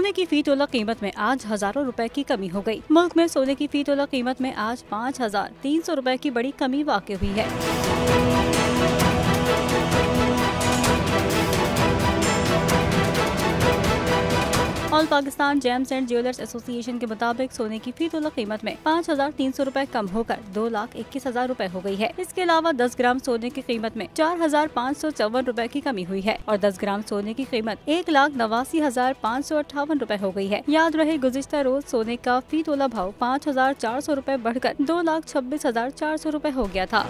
सोने की फी तोला कीमत में आज हजारों रुपए की कमी हो गई। मुल्क में सोने की फी तोला कीमत में आज 5,300 रुपए की बड़ी कमी वाक़ई हुई है। All Pakistan James and jewellers association के मुताबिक सोने की फी तोला कीमत में 5,300 रुपए कम होकर 2,21,000 रुपए हो गई है। इसके अलावा 10 ग्राम सोने की कीमत में 4,554 रुपए की कमी हुई है और 10 ग्राम सोने की कीमत 1,89,558 रुपए हो गई है। याद रहे, गुज़िश्ता रोज सोने का फी तोला भाव 5,400 रुपए बढ़कर 2,26,400 रुपए हो गया था।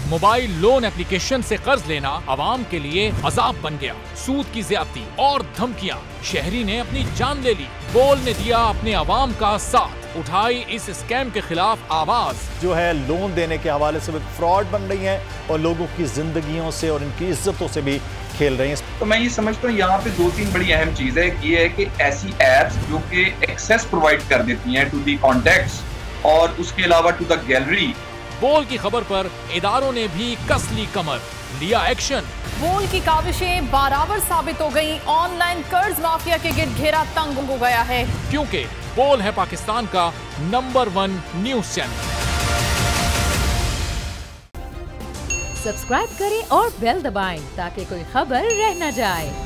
मोबाइल लोन एप्लीकेशन से कर्ज लेना आवाम के लिए अजाब बन गया। सूद की ज्यादती और धमकियां, शहरी ने अपनी जान ले ली। बोल ने दिया अपने आवाम का साथ, उठाई इस स्कैम के खिलाफ आवाज। जो है लोन देने के हवाले से फ्रॉड बन रही है और लोगों की जिंदगियों से और इनकी इज्जतों से भी खेल रही हैं। तो मैं ये समझता हूँ यहाँ पे 2-3 बड़ी अहम चीज है। ये है कि ऐसी एप्स जो कि एक्सेस प्रोवाइड कर देती हैं टू दी कॉन्टैक्ट्स और उसके अलावा टू द गैलरी। बोल की खबर पर इदारों ने भी कस ली कमर, लिया एक्शन। बोल की काविशें बराबर साबित हो गई। ऑनलाइन कर्ज माफिया के गिर्द घेरा तंग हो गया है, क्योंकि बोल है पाकिस्तान का नंबर 1 न्यूज चैनल। सब्सक्राइब करें और बेल दबाएं ताकि कोई खबर रह न जाए।